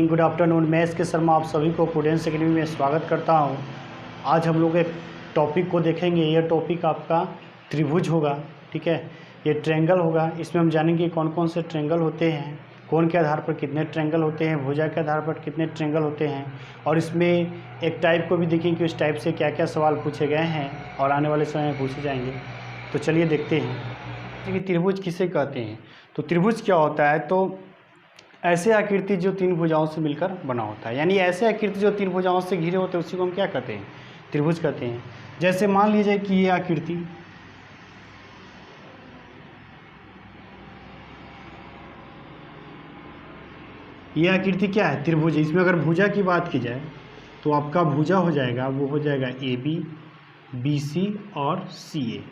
Morning, good afternoon. मैं S के शर्मा आप सभी को प्रूडेंस एकेडमी में स्वागत करता हूं। आज हम लोग एक टॉपिक को देखेंगे। यह टॉपिक आपका त्रिभुज होगा, ठीक है। ये ट्रायंगल होगा। इसमें हम जानेंगे कौन कौन से ट्रायंगल होते हैं, कौन के आधार पर कितने ट्रायंगल होते हैं, भुजा के आधार पर कितने ट्रायंगल होते हैं, और इसमें एक टाइप को भी देखेंगे कि उस टाइप से क्या क्या सवाल पूछे गए हैं और आने वाले समय में पूछे जाएंगे। तो चलिए देखते हैं कि त्रिभुज किसे कहते हैं। तो त्रिभुज क्या होता है, तो ऐसे आकृति जो तीन भुजाओं से मिलकर बना होता है, यानी ऐसे आकृति जो तीन भुजाओं से घिरे होते हैं उसी को हम क्या कहते हैं, त्रिभुज कहते हैं। जैसे मान लीजिए कि ये आकृति, ये आकृति क्या है, त्रिभुज। इसमें अगर भुजा की बात की जाए तो आपका भुजा हो जाएगा, वो हो जाएगा ए बी, बी सी और सी ए।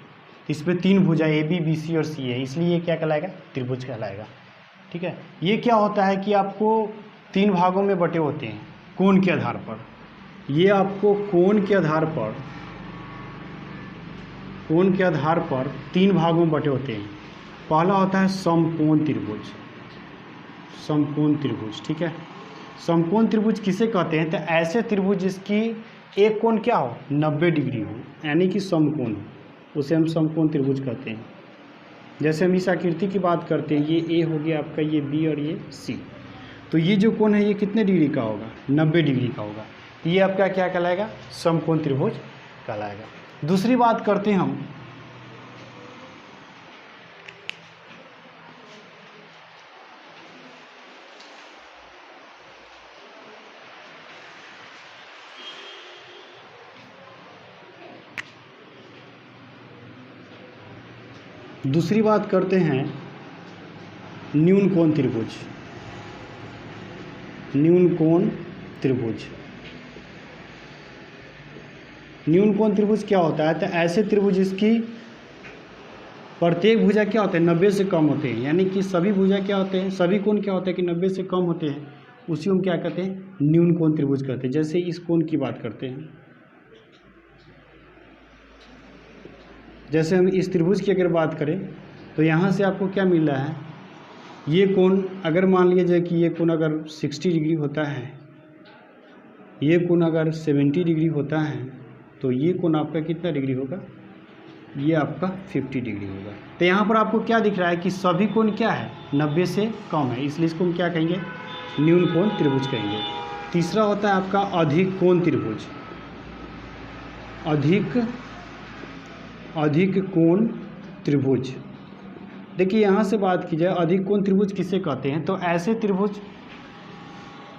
इसमें तीन भुजा ए बी, बी सी और सी ए, इसलिए ये क्या कहलाएगा, त्रिभुज कहलाएगा, ठीक है। ये क्या होता है कि आपको तीन भागों में बटे होते हैं कोण के आधार पर। ये आपको कोण के आधार पर तीन भागों में बटे होते हैं। पहला होता है समकोण त्रिभुज, समकोण त्रिभुज, ठीक है। समकोण त्रिभुज किसे कहते हैं, तो ऐसे त्रिभुज जिसकी एक कोण क्या हो, 90 डिग्री हो, यानी कि समकोण हो, उसे हम समकोण त्रिभुज कहते हैं। जैसे हम इस आकृति की बात करते हैं, ये ए हो गया आपका, ये बी और ये सी। तो ये जो कोण है ये कितने डिग्री का होगा, 90 डिग्री का होगा। ये आपका क्या कहलाएगा, समकोण त्रिभुज कहलाएगा। दूसरी बात करते हैं हम न्यून कोण त्रिभुज। न्यून कोण त्रिभुज, न्यून कोण त्रिभुज क्या होता है, तो ऐसे त्रिभुज जिसकी प्रत्येक भुजा क्या होते हैं, 90 से कम होते हैं, यानी कि सभी भुजा क्या होते हैं, सभी कोण क्या होते हैं कि 90 से कम होते हैं, उसी को हम क्या कहते हैं, न्यून कोण त्रिभुज कहते हैं। जैसे इस कोण की बात करते हैं, जैसे हम इस त्रिभुज की अगर बात करें तो यहाँ से आपको क्या मिल रहा है, ये कोण अगर मान लिया जाए कि ये कोण अगर 60 डिग्री होता है, ये कोण अगर 70 डिग्री होता है, तो ये कोण आपका कितना डिग्री होगा, ये आपका 50 डिग्री होगा। तो यहाँ पर आपको क्या दिख रहा है कि सभी कोण क्या है, 90 से कम है, इसलिए इसको हम क्या कहेंगे, न्यून कोण त्रिभुज कहेंगे। तीसरा होता है आपका अधिक कोण त्रिभुज। अधिक कोण त्रिभुज, देखिए यहाँ से बात की जाए अधिक कोण त्रिभुज किसे कहते हैं, तो ऐसे त्रिभुज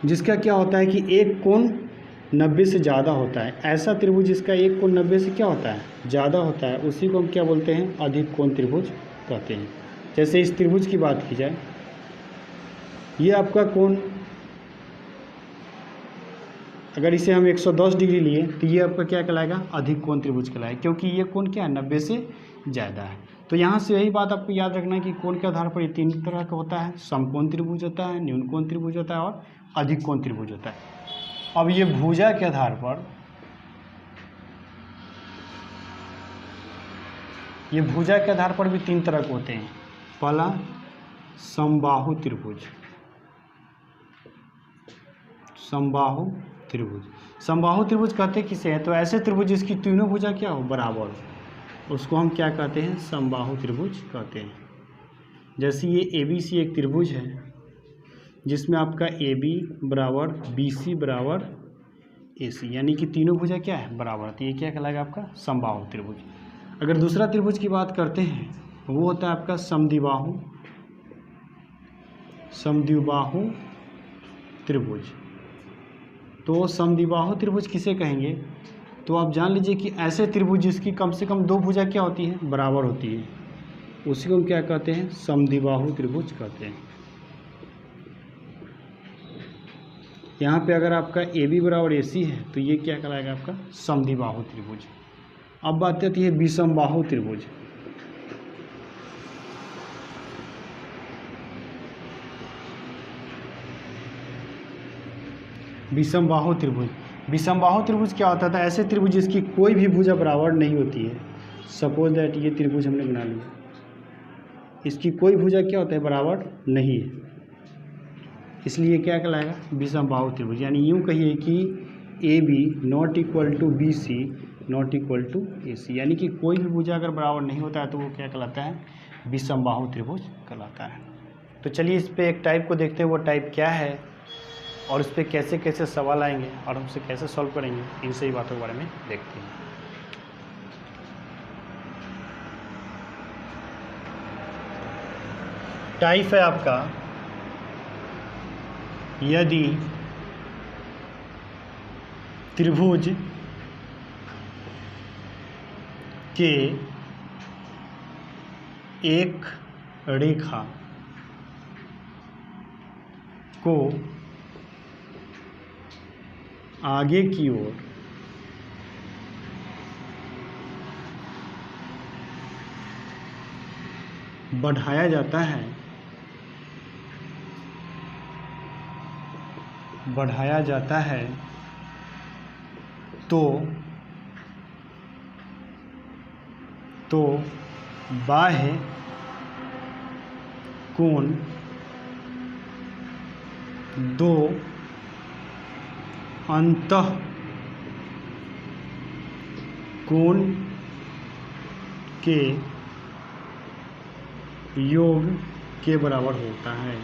जिसका क्या होता है कि एक कोण 90 से ज़्यादा होता है, ऐसा त्रिभुज जिसका एक कोण 90 से क्या होता है, ज़्यादा होता है, उसी को हम क्या बोलते हैं, अधिक कोण त्रिभुज कहते हैं। जैसे इस त्रिभुज की बात की जाए, ये आपका कोण अगर इसे हम 110 डिग्री लिए तो ये आपका क्या कहलाएगा, अधिक कोण त्रिभुज कहलाएगा, क्योंकि ये कोण क्या है, 90 से ज़्यादा है। तो यहाँ से यही बात आपको याद रखना है कि कोण के आधार पर ये तीन तरह का होता है, समकोण त्रिभुज होता है, न्यून कोण त्रिभुज होता है और अधिक कोण त्रिभुज होता है। अब ये भुजा के आधार पर, ये भुजा के आधार पर भी तीन तरह के होते हैं। पहला समबाहु त्रिभुज, समबाहु त्रिभुज। समबाहु त्रिभुज कहते किसे हैं, तो ऐसे त्रिभुज जिसकी तीनों भुजा क्या हो, बराबर हो, उसको हम क्या कहते हैं, समबाहु त्रिभुज कहते हैं। जैसे ये ए बी सी एक त्रिभुज है जिसमें आपका ए बी बराबर बी सी बराबर ए सी, यानी कि तीनों भुजा क्या है, बराबर, तो ये क्या कहलाएगा आपका समबाहु त्रिभुज। अगर दूसरा त्रिभुज की बात करते हैं वो होता है आपका समद्विबाहु, समद्विबाहु त्रिभुज। तो समद्विबाहु त्रिभुज किसे कहेंगे, तो आप जान लीजिए कि ऐसे त्रिभुज जिसकी कम से कम दो भुजा क्या होती है, बराबर होती है, उसी को हम क्या कहते हैं, समद्विबाहु त्रिभुज कहते हैं। यहाँ पे अगर आपका ए बी बराबर ए सी है तो ये क्या कहलाएगा, आपका समद्विबाहु त्रिभुज। अब बात आती है विषमबाहु त्रिभुज। विषमबाहु त्रिभुज, विषमबाहु त्रिभुज क्या होता था, ऐसे त्रिभुज जिसकी कोई भी भुजा बराबर नहीं होती है। सपोज दैट ये त्रिभुज हमने बना लिया, इसकी कोई भुजा क्या होता है, बराबर नहीं है। इसलिए क्या कहलाएगा, विषमबाहु त्रिभुज। यानी यूँ कहिए कि A B not equal to B C not equal to A C, यानी कि कोई भी भुजा अगर बराबर नहीं होता है तो वो क्या कहलाता है, विषमबाहु त्रिभुज कहलाता है। तो चलिए इस पर एक टाइप को देखते हैं, वो टाइप क्या है और इस पर कैसे कैसे सवाल आएंगे और हम उसे कैसे सॉल्व करेंगे, इन सही बातों के बारे में देखते हैं। टाइप है आपका, यदि त्रिभुज के एक रेखा को आगे की ओर बढ़ाया जाता है, तो बाह्य कोण दो अंतः कोण के योग के बराबर होता है।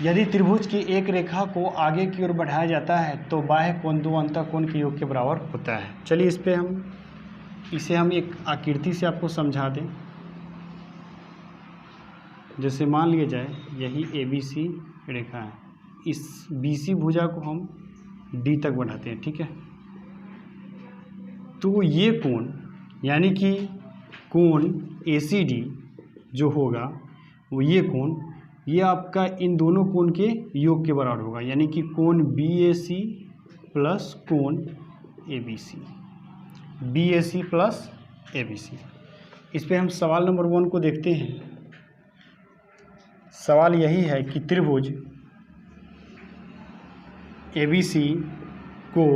यदि त्रिभुज की एक रेखा को आगे की ओर बढ़ाया जाता है तो बाह्य कोण दो अंतः कोण के योग के बराबर होता है। चलिए इसे हम एक आकृति से आपको समझा दें। जैसे मान लिया जाए यही ए बी सी रेखा है, इस बी सी भुजा को हम डी तक बढ़ाते हैं, ठीक है। तो ये कोण यानी कि कोण ए सी डी जो होगा वो ये आपका इन दोनों कोण के योग के बराबर होगा, यानी कि कोण बी ए सी प्लस कोण A B C, B A C plus A B C. इस पे हम सवाल नंबर 1 को देखते हैं। सवाल यही है कि त्रिभुज ए बी सी को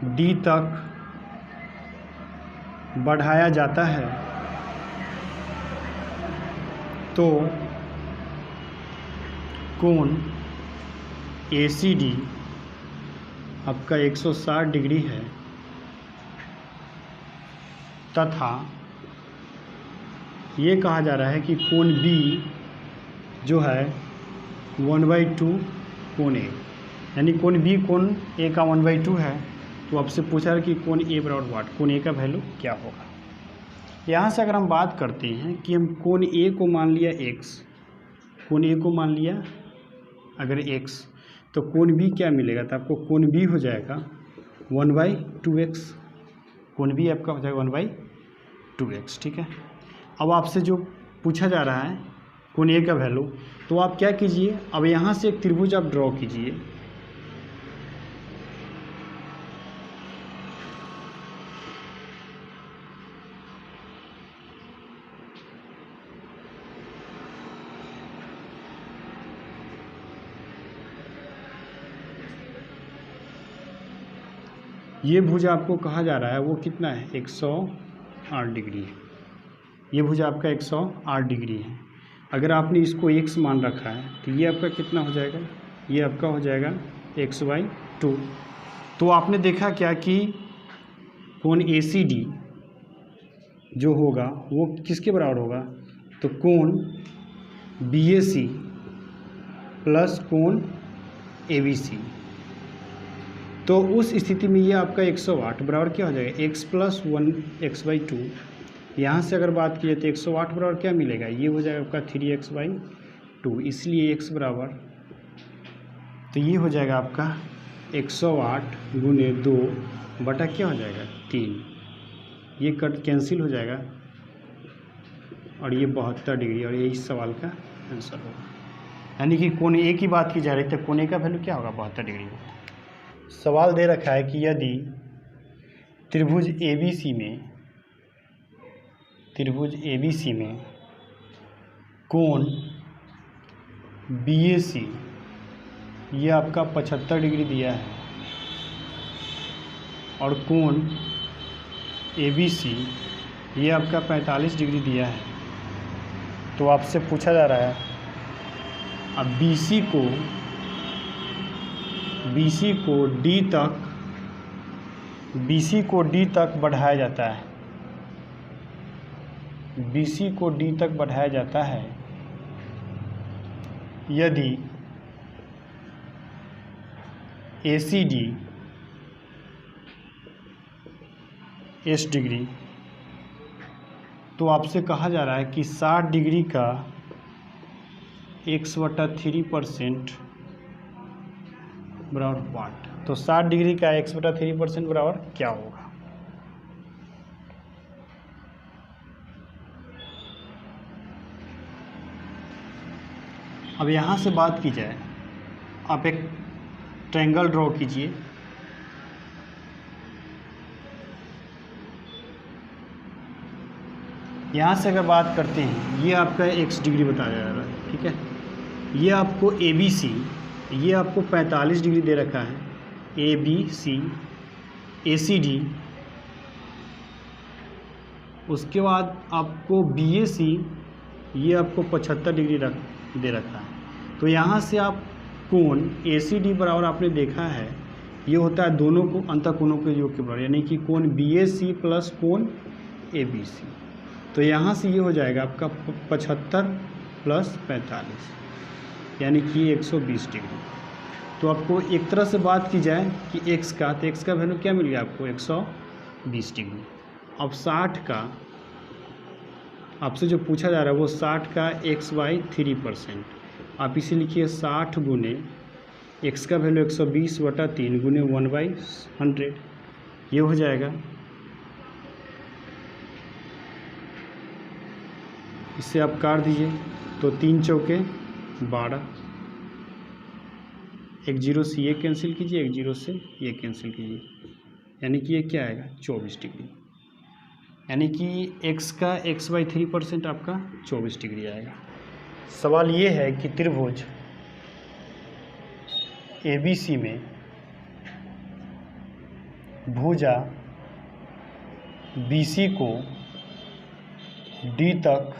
डी तक बढ़ाया जाता है तो कोण ए सी डी आपका 160 डिग्री है तथा ये कहा जा रहा है कि कोण बी जो है 1/2 कोण ए, यानी कोण बी कोण ए का 1/2 है। तो आपसे पूछा है कि कोण ए बराबर वाट, कोण ए का वैल्यू क्या होगा। यहाँ से अगर हम बात करते हैं कि हम कोण ए को मान लिया x, कोण ए को मान लिया अगर x, तो कोण बी क्या मिलेगा, तो आपको कोण बी हो जाएगा 1/2x, कोण बी आपका हो जाएगा 1/2x, ठीक है। अब आपसे जो पूछा जा रहा है कोण ए का वैल्यू, तो आप क्या कीजिए, अब यहाँ से एक त्रिभुज आप ड्रॉ कीजिए। ये भुजा आपको कहा जा रहा है वो कितना है, 108 डिग्री है। ये भुजा आपका 108 डिग्री है। अगर आपने इसको x मान रखा है तो ये आपका कितना हो जाएगा, ये आपका हो जाएगा x/2। तो आपने देखा क्या कि कोण ए सी डी जो होगा वो किसके बराबर होगा, तो कोण बी ए सी प्लस कोण ए बी सी। तो उस स्थिति में ये आपका 108 बराबर क्या हो जाएगा, x + 1 x/2। यहाँ से अगर बात की जाए तो 108 बराबर क्या मिलेगा, ये हो जाएगा आपका 3x/2। इसलिए x बराबर, तो ये हो जाएगा आपका 108 गुने 2 बटा क्या हो जाएगा 3, ये कट कैंसिल हो जाएगा और ये 72 डिग्री, और यही सवाल का आंसर होगा। यानी कि कोण ए की बात की जा रही है तो कोण ए का वैल्यू क्या होगा, 72 डिग्री होगा। सवाल दे रखा है कि यदि त्रिभुज ए बी सी में कोण बी ए सी ये आपका 75 डिग्री दिया है और कोण ABC ये आपका 45 डिग्री दिया है, तो आपसे पूछा जा रहा है अब BC को D तक बढ़ाया जाता है, BC को D तक बढ़ाया जाता है यदि ACD 80 डिग्री, तो आपसे कहा जा रहा है कि 60 डिग्री का x/3% बराबर वाट। तो 60 डिग्री का x/3% बराबर क्या होगा? अब यहाँ से बात की जाए, आप एक ट्रायंगल ड्रॉ कीजिए। यहाँ से अगर बात करते हैं, ये आपका x डिग्री बताया जा रहा है, ठीक है। ये आपको ABC, ये आपको 45 डिग्री दे रखा है, ABC, ACD, उसके बाद आपको BAC, ये आपको 75 डिग्री दे रखा है। तो यहाँ से आप कोण ACD बराबर आपने देखा है, ये होता है दोनों को अंतःकोणों के योग के बराबर, यानी कि कोण BAC प्लस कोण ABC। तो यहाँ से ये हो जाएगा आपका 75 प्लस 45, यानी कि 120 डिग्री। तो आपको एक तरह से बात की जाए कि x का, तो x का वैल्यू क्या मिल गया आपको? 120 डिग्री। अब 60 का आपसे जो पूछा जा रहा है वो 60 का x/3%, आप इसे लिखिए 60 गुने x का वैल्यू 120/3 गुने 1/100, ये हो जाएगा। इससे आप काट दीजिए तो 3 चौके 12, एक जीरो से ये कैंसिल कीजिए, एक जीरो से ये कैंसिल कीजिए, यानी कि ये क्या आएगा? 24 डिग्री। यानी कि x का x/3% आपका 24 डिग्री आएगा। सवाल ये है कि त्रिभुज ABC में भुजा BC को D तक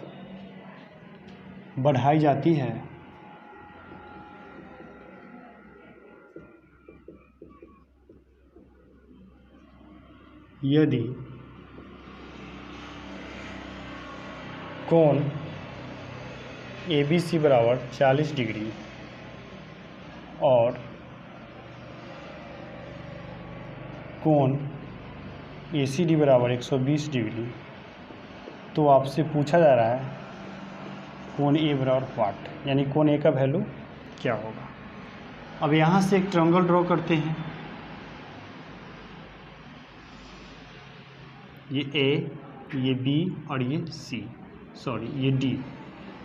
बढ़ाई जाती है यदि कोण ABC बराबर 40 डिग्री और कोण ACD बराबर 120 डिग्री, तो आपसे पूछा जा रहा है कोण A बराबर वाट, यानी कोण A का वैल्यू क्या होगा। अब यहाँ से एक ट्रायंगल ड्रॉ करते हैं, ये A, ये B और ये C, सॉरी ये D,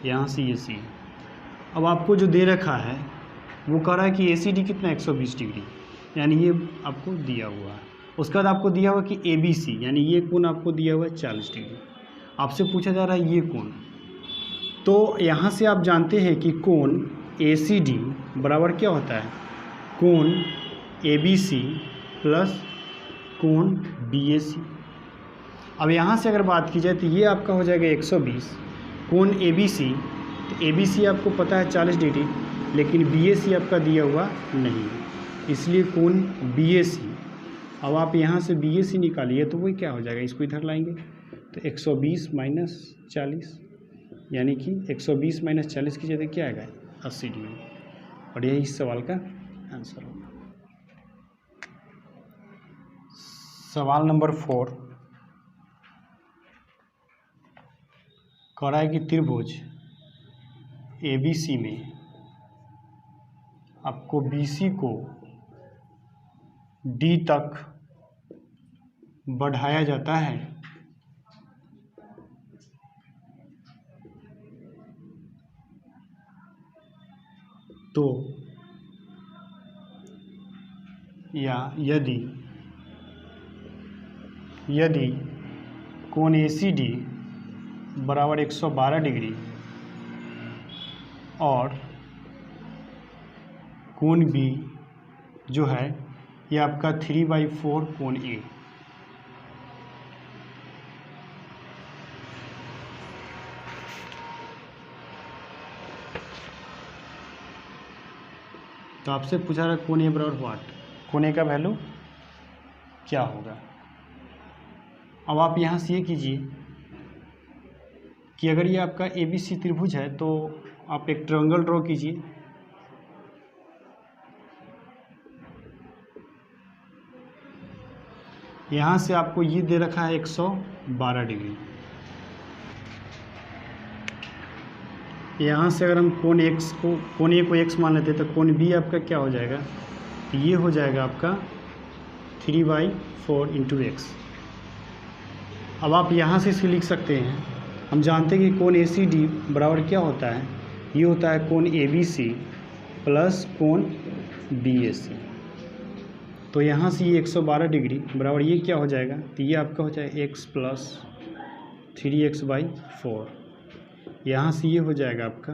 यहाँ से ये C। अब आपको जो दे रखा है वो कह रहा है कि ACD कितना 120 डिग्री, यानी ये आपको दिया हुआ है। उसके बाद आपको दिया हुआ कि ABC, यानी ये कोण आपको दिया हुआ है 40 डिग्री। आपसे पूछा जा रहा है ये कोण, तो यहाँ से आप जानते हैं कि कोण ACD बराबर क्या होता है? कोण ABC प्लस कोण BAC। अब यहाँ से अगर बात की जाए तो ये आपका हो जाएगा 120, कोण ABC, तो ABC आपको पता है 40 डिग्री, लेकिन BAC आपका दिया हुआ नहीं, इसलिए कोण BAC। अब आप यहाँ से BAC निकालिए तो वही क्या हो जाएगा, इसको इधर लाएंगे तो 120 माइनस 40, यानी कि 120 माइनस 40 की जगह क्या आएगा? 80 डिग्री। और यही इस सवाल का आंसर होगा। सवाल नंबर 4 कह रहा है कि त्रिभुज ABC में आपको BC को D तक बढ़ाया जाता है तो या यदि कोण ACD बराबर 112 डिग्री और कोण B जो है ये आपका 3/4 कोण A, तो आपसे पूछा रहा कोण ए बराबर व्हाट, कोण ए का वैल्यू क्या होगा। अब आप यहाँ से ये कीजिए कि अगर ये आपका ए बी सी त्रिभुज है तो आप एक ट्रायंगल ड्रॉ कीजिए। यहाँ से आपको ये दे रखा है 112 डिग्री। यहाँ से अगर हम कोण ए को x मान लेते हैं तो कोण बी आपका क्या हो जाएगा, ये हो जाएगा आपका 3/4 इंटू एक्स। अब आप यहाँ से इसे लिख सकते हैं, हम जानते हैं कि कोण ए सी डी बराबर क्या होता है, ये होता है कोण ए बी सी प्लस कोण बी ए सी। तो यहाँ से ये 112 डिग्री बराबर ये क्या हो जाएगा, तो ये आपका हो जाएगा x प्लस 3x/4। यहाँ से ये हो जाएगा आपका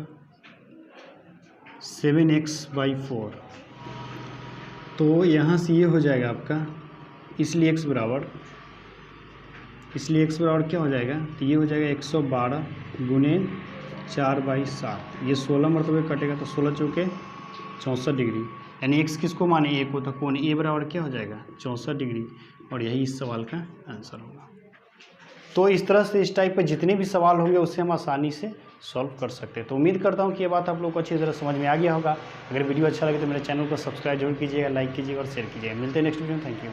7x/4। तो यहाँ से ये हो जाएगा आपका, इसलिए x बराबर क्या हो जाएगा, तो ये हो जाएगा 112 गुने 4/7। ये 16 मरतबे कटेगा तो 16 चौके 64 डिग्री, यानी x किसको माने, ए को, तो कोण ए बराबर क्या हो जाएगा 64 डिग्री। और यही इस सवाल का आंसर होगा। तो इस तरह से इस टाइप के जितने भी सवाल होंगे उससे हम आसानी से सॉल्व कर सकते हैं। तो उम्मीद करता हूँ कि ये बात आप लोग को अच्छी तरह समझ में आ गया होगा। अगर वीडियो अच्छा लगे तो मेरे चैनल को सब्सक्राइब जरूर कीजिएगा, लाइक कीजिएगा और शेयर कीजिएगा। मिलते हैं नेक्स्ट वीडियो में। Thank you.